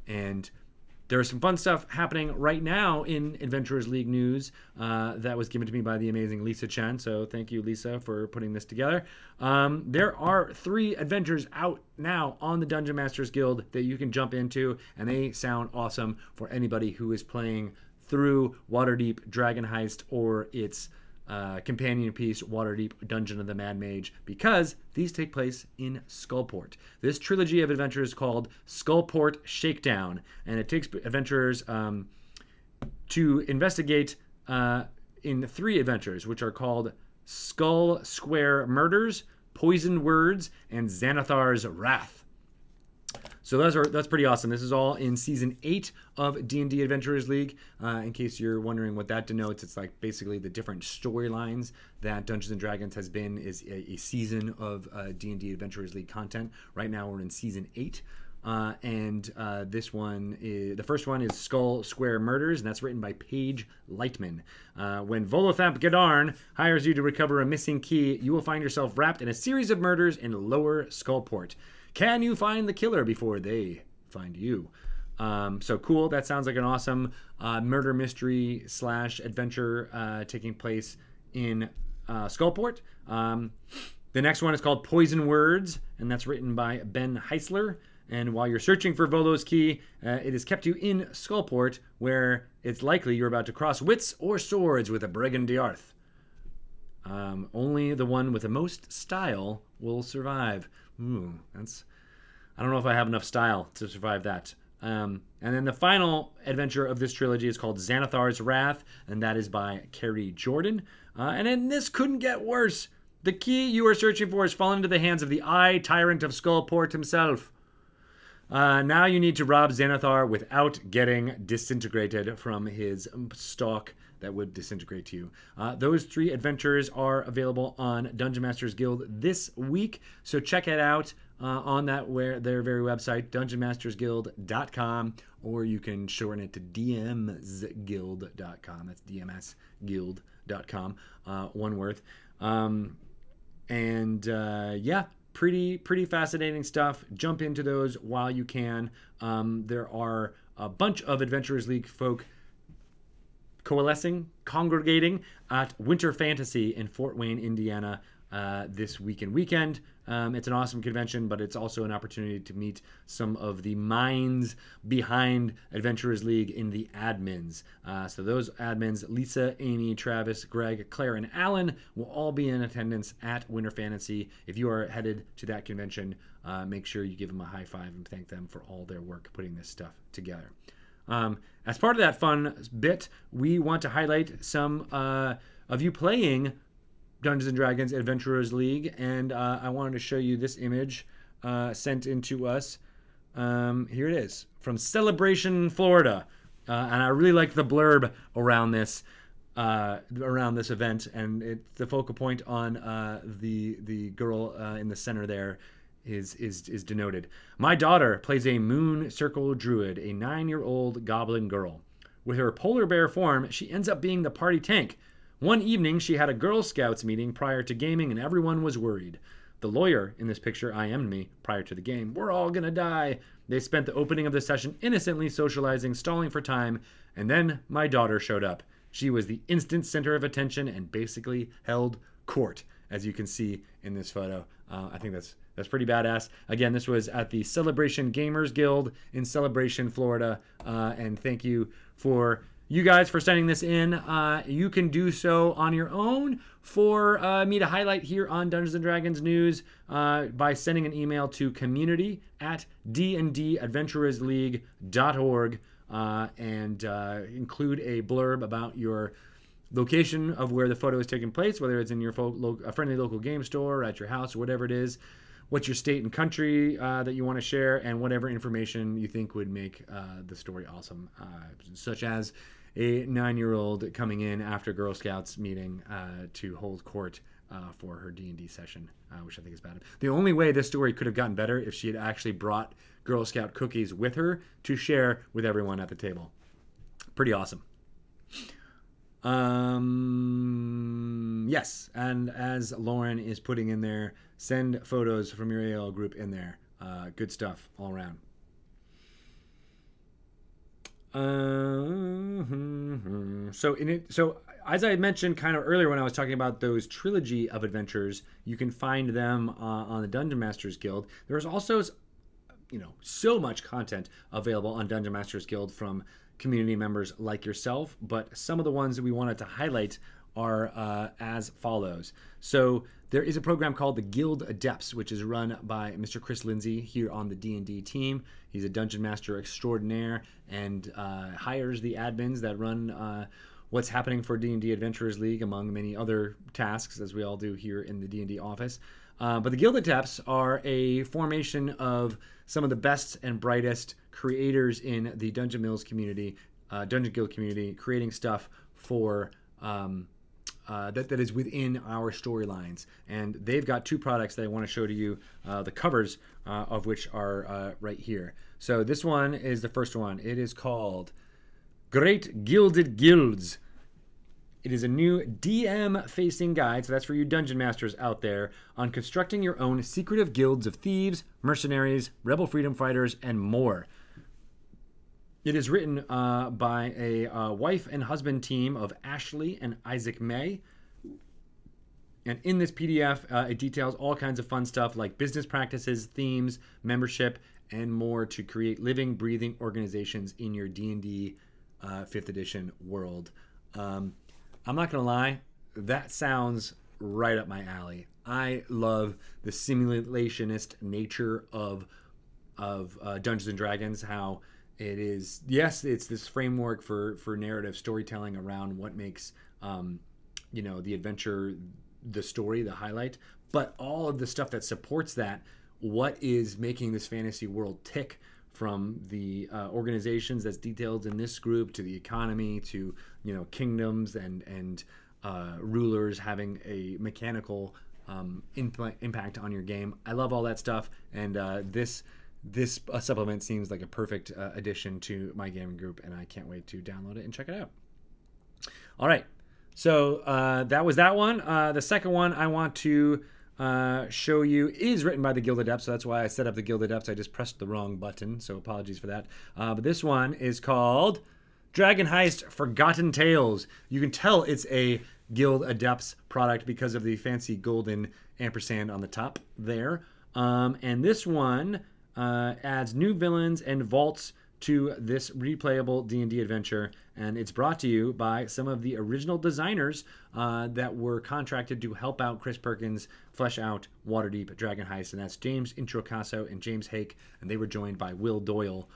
And there's some fun stuff happening right now in Adventurers League news that was given to me by the amazing Lisa Chen. So thank you, Lisa, for putting this together. There are 3 adventures out now on the Dungeon Masters Guild that you can jump into, and they sound awesome for anybody who is playing through Waterdeep Dragon Heist or its companion piece, Waterdeep Dungeon of the Mad Mage, because these take place in Skullport. This trilogy of adventures is called Skullport Shakedown, and it takes adventurers to investigate in 3 adventures, which are called Skull Square Murders, Poisoned Words, and Xanathar's Wrath. So that's pretty awesome. This is all in Season 8 of D&D Adventurers League. In case you're wondering what that denotes, it's like basically the different storylines that Dungeons & Dragons has been is a season of D&D Adventurers League content. Right now we're in Season 8. This one is, the first one is Skull Square Murders, and that's written by Paige Lightman. When Volothamp Gadarn hires you to recover a missing key, you will find yourself wrapped in a series of murders in Lower Skullport. Can you find the killer before they find you? So cool. That sounds like an awesome murder mystery / adventure taking place in Skullport. The next one is called Poison Words, and that's written by Ben Heisler. And while you're searching for Volo's key, it has kept you in Skullport, where it's likely you're about to cross wits or swords with a Bregan Diarth. Only the one with the most style will survive. Ooh, I don't know if I have enough style to survive that. And then the final adventure of this trilogy is called Xanathar's Wrath, and that is by Carrie Jordan. And then this couldn't get worse. The key you are searching for has fallen into the hands of the Eye Tyrant of Skullport himself. Now you need to rob Xanathar without getting disintegrated from his stalk that would disintegrate to you. Those 3 adventures are available on Dungeon Masters Guild this week, so check it out on their very website, dungeonmastersguild.com, or you can shorten it to dmsguild.com. That's dmsguild.com, one word. Yeah, pretty fascinating stuff. Jump into those while you can. There are a bunch of Adventurers League folk congregating at Winter Fantasy in Fort Wayne, Indiana this weekend. It's an awesome convention, but it's also an opportunity to meet some of the minds behind Adventurers League in the admins. So those admins, Lisa, Amy, Travis, Greg, Claire, and Alan, will all be in attendance at Winter Fantasy. If you are headed to that convention, make sure you give them a high five and thank them for all their work putting this stuff together. As part of that fun bit, we want to highlight some of you playing Dungeons & Dragons Adventurers League, and I wanted to show you this image sent in to us. Here it is, from Celebration, Florida. And I really like the blurb around this event, and it's the focal point on the girl in the center there is denoted. My daughter plays a Moon Circle Druid, a 9-year-old goblin girl. With her polar bear form, she ends up being the party tank. One evening, she had a Girl Scouts meeting prior to gaming, and everyone was worried. The lawyer in this picture IM'd me prior to the game. We're all gonna die. They spent the opening of the session innocently socializing, stalling for time, and then my daughter showed up. She was the instant center of attention and basically held court, as you can see in this photo. I think that's pretty badass. Again, this was at the Celebration Gamers Guild in Celebration, Florida, and thank you for you guys for sending this in. You can do so on your own for me to highlight here on Dungeons & Dragons News by sending an email to community@dndadventurersleague.org. and include a blurb about your location of where the photo is taking place, whether it's in your a friendly local game store, or at your house, or whatever it is. What's your state and country that you want to share, and whatever information you think would make the story awesome, such as a 9-year-old coming in after Girl Scouts meeting to hold court for her D&D session, which I think is bad. The only way this story could have gotten better if she had actually brought Girl Scout cookies with her to share with everyone at the table. Pretty awesome. Yes, and as Lauren is putting in there, send photos from your AL group in there. Good stuff all around. So as I had mentioned kind of earlier when I was talking about those trilogy of adventures, you can find them on the Dungeon Masters Guild. There's also, so much content available on Dungeon Masters Guild from community members like yourself, but some of the ones that we wanted to highlight are as follows. So there is a program called the Guild Adepts, which is run by Mr. Chris Lindsay here on the D&D team. He's a dungeon master extraordinaire and hires the admins that run what's happening for D&D Adventurers League, among many other tasks, as we all do here in the D&D office. But the Guild Adepts are a formation of some of the best and brightest creators in the Dungeon Mills community, Dungeon Guild community, creating stuff for that is within our storylines. And they've got 2 products that I want to show to you, the covers of which are right here. So this one is the first one. It is called Great Gilded Guilds. It is a new DM-facing guide, so that's for you dungeon masters out there, on constructing your own secretive guilds of thieves, mercenaries, rebel freedom fighters, and more. It is written by a wife and husband team of Ashley and Isaac May. And in this PDF, it details all kinds of fun stuff like business practices, themes, membership, and more to create living, breathing organizations in your D&D 5th edition world. I'm not going to lie, that sounds right up my alley. I love the simulationist nature of Dungeons & Dragons, how it is, yes, it's this framework for narrative storytelling around what makes, the adventure, the story, the highlight, but all of the stuff that supports that, what is making this fantasy world tick, from the organizations that's detailed in this group to the economy to kingdoms and rulers having a mechanical impact on your game. I love all that stuff, and this supplement seems like a perfect addition to my gaming group, and I can't wait to download it and check it out. All right, so that was that one. The second one I want to show you is written by the Guild Adepts, so that's why I set up the Guild Adepts. I just pressed the wrong button, so apologies for that. But this one is called Dragon Heist Forgotten Tales. You can tell it's a Guild Adepts product because of the fancy golden ampersand on the top there. And this one adds new villains and vaults to this replayable D&D adventure, and it's brought to you by some of the original designers that were contracted to help out Chris Perkins flesh out Waterdeep Dragon Heist, and that's James Introcaso and James Hake, and they were joined by Will Doyle.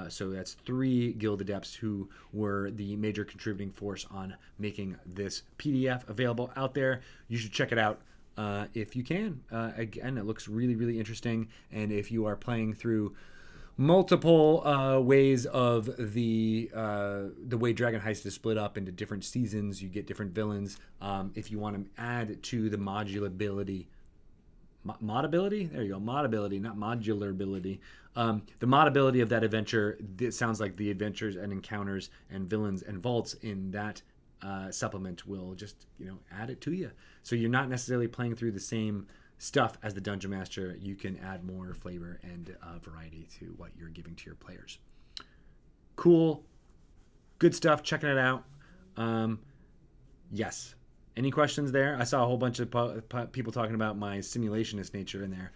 So that's 3 Guild Adepts who were the major contributing force on making this PDF available out there. You should check it out if you can. Again, it looks really, really interesting, and if you are playing through multiple ways of the way Dragon Heist is split up into different seasons, you get different villains. If you want to add to the modulability, modability? There you go, modability, not modularability. The modability of that adventure, it sounds like the adventures and encounters and villains and vaults in that supplement will just, add it to you. So you're not necessarily playing through the same stuff as the Dungeon Master. You can add more flavor and variety to what you're giving to your players. Cool. Good stuff. Checking it out. Yes. Any questions there? I saw a whole bunch of people talking about my simulationist nature in there.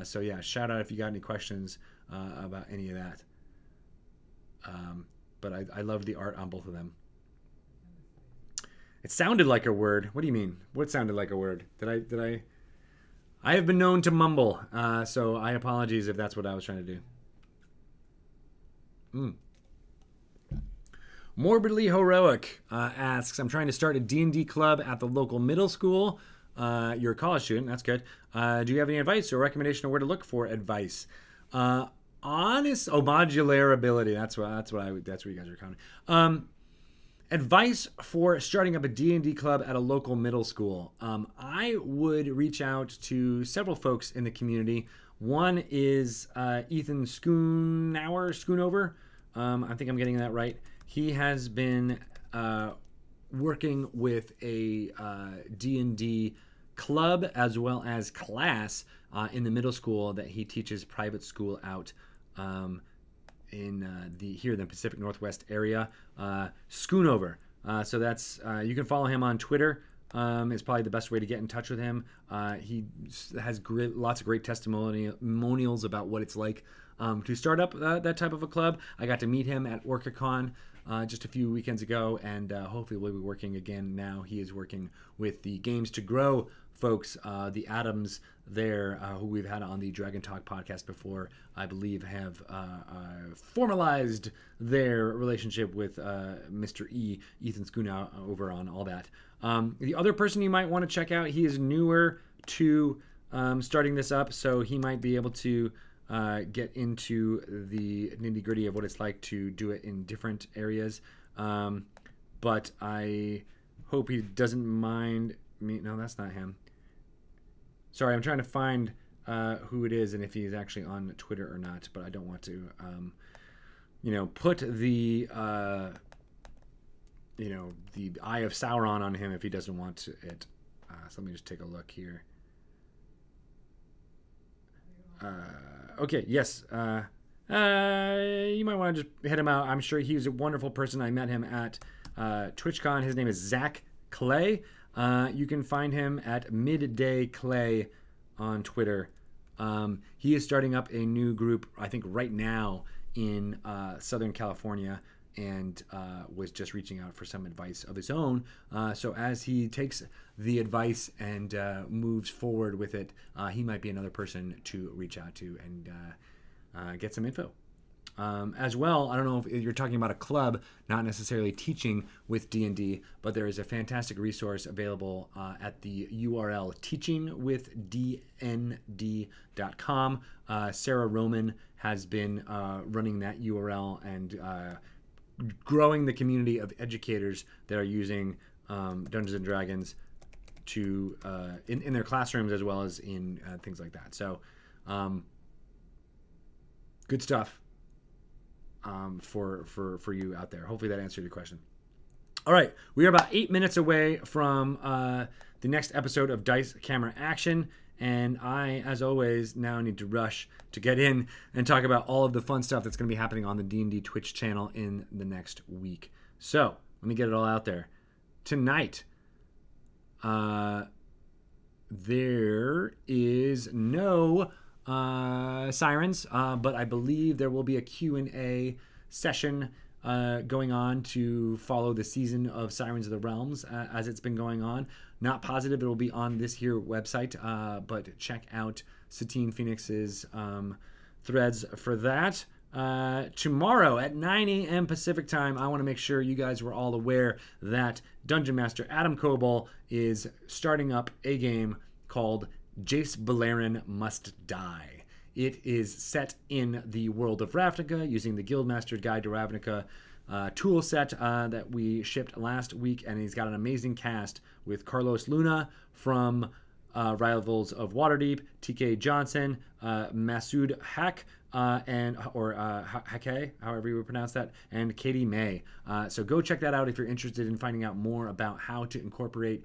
So yeah, shout out if you got any questions about any of that. But I love the art on both of them. It sounded like a word. What do you mean? What sounded like a word? Did I have been known to mumble, so I apologize if that's what I was trying to do. Morbidly Heroic asks, I'm trying to start a D&D club at the local middle school. You're a college student. That's good. Do you have any advice or recommendation of where to look for advice? Modular ability. That's what you guys are commenting. Advice for starting up a D&D club at a local middle school. I would reach out to several folks in the community. One is Ethan Schoonover. I think I'm getting that right. He has been working with a D&D club as well as class in the middle school that he teaches private school out in the Pacific Northwest area. Schoonover. So that's you can follow him on Twitter. Is probably the best way to get in touch with him. He has lots of great testimonials about what it's like to start up that type of a club. I got to meet him at OrcaCon just a few weekends ago, and hopefully we'll be working again now. He is working with the Games to Grow folks, the Adams there, who we've had on the Dragon Talk podcast before, I believe have formalized their relationship with Mr. Ethan Schoonover, over on all that. The other person you might want to check out, he is newer to starting this up, so he might be able to get into the nitty-gritty of what it's like to do it in different areas. But I hope he doesn't mind me. No, that's not him. Sorry, I'm trying to find who it is and if he's actually on Twitter or not, but I don't want to, put the, the Eye of Sauron on him if he doesn't want it. So let me just take a look here. Okay, yes. You might want to just hit him out. I'm sure he's a wonderful person. I met him at TwitchCon. His name is Zach Clay. You can find him at Midday Clay on Twitter. He is starting up a new group, I think, right now in Southern California, and was just reaching out for some advice of his own. So as he takes the advice and moves forward with it, he might be another person to reach out to and get some info. As well, I don't know if you're talking about a club, not necessarily teaching with D&D, but there is a fantastic resource available at the URL teachingwithdnd.com. Sarah Roman has been running that URL and growing the community of educators that are using Dungeons and Dragons to in their classrooms as well as in things like that. So good stuff for you out there. Hopefully that answered your question. All right, we are about 8 minutes away from the next episode of Dice Camera Action, and I, as always, now need to rush to get in and talk about all of the fun stuff that's going to be happening on the D&D Twitch channel in the next week. So let me get it all out there. Tonight, there is no Sirens, but I believe there will be a Q&A session going on to follow the season of Sirens of the Realms as it's been going on. Not positive it will be on this here website, but check out Satine Phoenix's threads for that. Tomorrow at 9 a.m. Pacific time, I want to make sure you guys were all aware that Dungeon Master Adam Coble is starting up a game called Jace Beleren Must Die. It is set in the world of Ravnica using the Guildmaster Guide to Ravnica tool set that we shipped last week, and he's got an amazing cast with Carlos Luna from Rivals of Waterdeep, TK Johnson, Masood Haq, Hake, however you would pronounce that, and Katie May. So go check that out if you're interested in finding out more about how to incorporate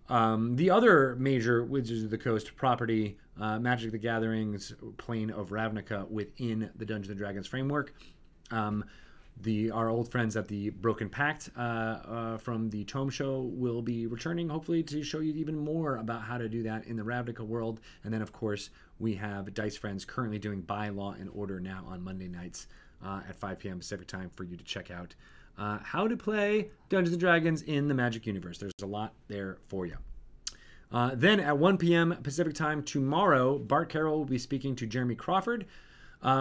the other major Wizards of the Coast property, Magic the Gathering's Plane of Ravnica, within the Dungeons & Dragons framework. Our old friends at the Broken Pact from the Tome Show will be returning, hopefully, to show you even more about how to do that in the Ravnica world. And then, of course, we have Dice Friends currently doing By Law and Order now on Monday nights at 5 p.m. Pacific time for you to check out how to play Dungeons & Dragons in the Magic universe. There's a lot there for you. Then at 1 p.m. Pacific time tomorrow, Bart Carroll will be speaking to Jeremy Crawford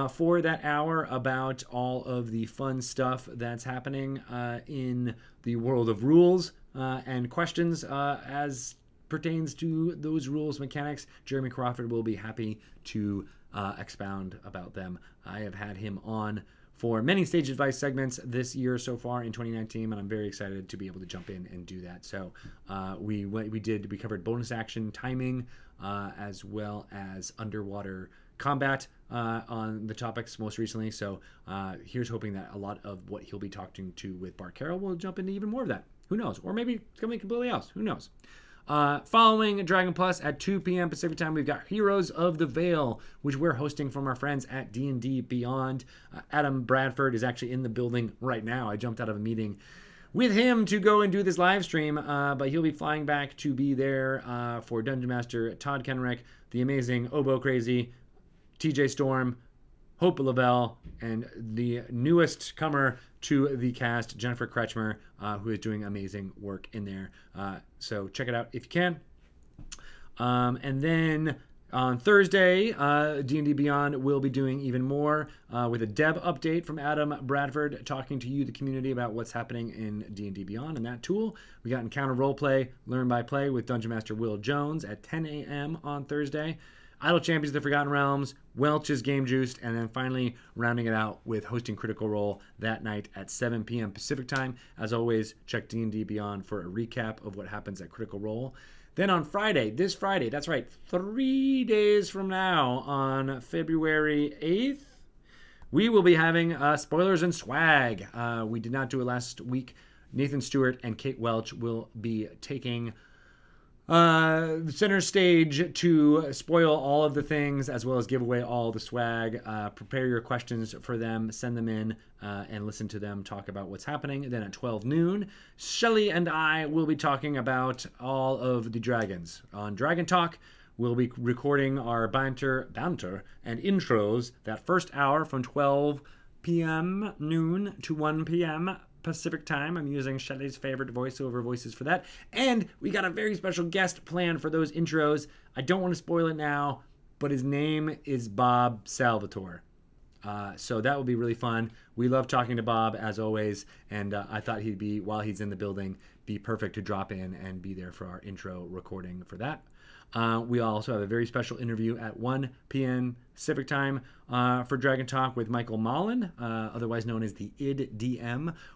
for that hour about all of the fun stuff that's happening in the world of rules and questions as pertains to those rules mechanics. Jeremy Crawford will be happy to expound about them. I have had him on for many stage advice segments this year so far in 2019, and I'm very excited to be able to jump in and do that. So we covered bonus action timing as well as underwater combat on the topics most recently. So here's hoping that a lot of what he'll be talking to with Bart Carroll will jump into even more of that. Who knows? Or maybe it's going to be completely else. Who knows? Following Dragon Plus at 2 p.m. Pacific time, we've got Heroes of the Veil, which we're hosting from our friends at D&D Beyond. Adam Bradford is actually in the building right now. I jumped out of a meeting with him to go and do this live stream, but he'll be flying back to be there for Dungeon Master Todd Kenrick, the amazing Oboe Crazy, TJ Storm, Hope Lavelle, and the newest comer to the cast, Jennifer Kretschmer, who is doing amazing work in there. So check it out if you can. And then on Thursday, D&D Beyond will be doing even more with a dev update from Adam Bradford, talking to you, the community, about what's happening in D&D Beyond and that tool. We got Encounter Roleplay, Learn by Play with Dungeon Master Will Jones at 10 a.m. on Thursday. Idle Champions of the Forgotten Realms, Welch's Game Juiced, and then finally rounding it out with hosting Critical Role that night at 7 p.m. Pacific time. As always, check D&D Beyond for a recap of what happens at Critical Role. Then on Friday, this Friday, that's right, 3 days from now, on February 8th, we will be having Spoilers and Swag. We did not do it last week. Nathan Stewart and Kate Welch will be taking center stage to spoil all of the things as well as give away all the swag. Prepare your questions for them, send them in, and listen to them talk about what's happening. And then at 12 noon, Shelly and I will be talking about all of the dragons. On Dragon Talk, we'll be recording our banter and intros that first hour from 12 p.m. noon to 1 p.m. Pacific time. I'm using Shelley's favorite voiceover voices for that. And we got a very special guest planned for those intros. I don't want to spoil it now, but his name is Bob Salvatore. So that will be really fun. We love talking to Bob, as always, and I thought he'd be, while he's in the building, be perfect to drop in and be there for our intro recording for that. We also have a very special interview at 1 p.m. Pacific time for Dragon Talk with Michael Mullen, otherwise known as the ID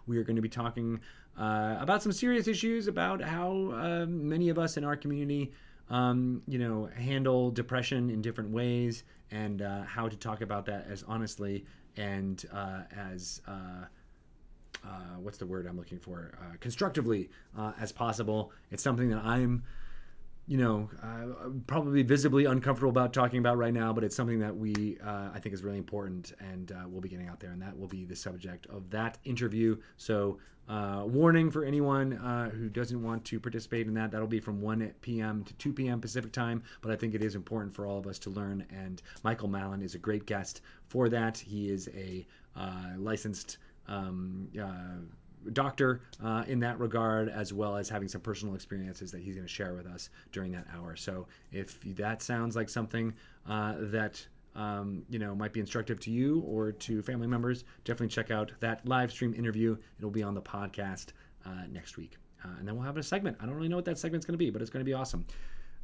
We are going to be talking about some serious issues about how many of us in our community, handle depression in different ways, and how to talk about that as honestly and as what's the word I'm looking for? Constructively as possible. It's something that I'm probably visibly uncomfortable about talking about right now, but it's something that I think is really important, and we'll be getting out there, and that will be the subject of that interview. So warning for anyone who doesn't want to participate in that. That'll be from 1 p.m. to 2 p.m. Pacific time, but I think it is important for all of us to learn, and Michael Mallon is a great guest for that. He is a licensed doctor in that regard, as well as having some personal experiences that he's going to share with us during that hour. So if that sounds like something that might be instructive to you or to family members, definitely check out that live stream interview. It'll be on the podcast next week, and then we'll have a segment. I don't really know what that segment's going to be, but it's going to be awesome.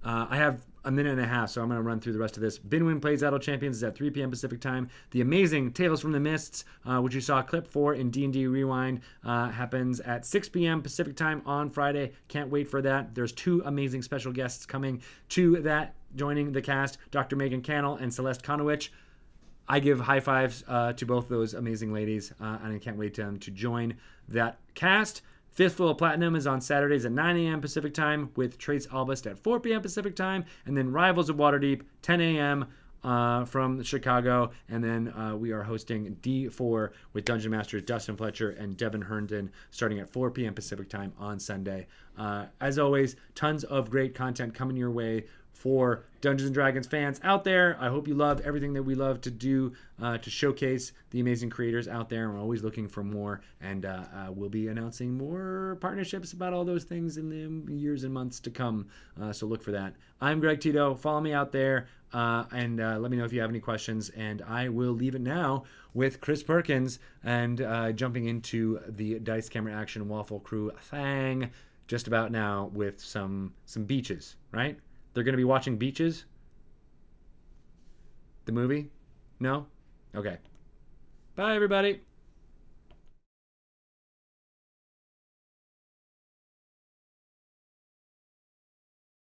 I have a minute and a half, so I'm going to run through the rest of this. Binwin Plays Idle Champions is at 3 p.m. Pacific time. The amazing Tales from the Mists, which you saw a clip for in D&D Rewind, happens at 6 p.m. Pacific time on Friday. Can't wait for that. There's 2 amazing special guests coming to that, joining the cast, Dr. Megan Cannell and Celeste Konowich. I give high fives to both those amazing ladies, and I can't wait to join that cast. Fistful of Platinum is on Saturdays at 9 a.m. Pacific time with Trace Albust at 4 p.m. Pacific time, and then Rivals of Waterdeep, 10 a.m. From Chicago, and then we are hosting D4 with Dungeon Masters Dustin Fletcher and Devin Herndon starting at 4 p.m. Pacific time on Sunday. As always, tons of great content coming your way for Dungeons and Dragons fans out there. I hope you love everything that we love to do to showcase the amazing creators out there. We're always looking for more, and we'll be announcing more partnerships about all those things in the years and months to come. So look for that. I'm Greg Tito. Follow me out there, and let me know if you have any questions. And I will leave it now with Chris Perkins and jumping into the Dice Camera Action Waffle Crew thing just about now with some beaches, right? They're going to be watching Beaches? The movie? No? Okay. Bye, everybody.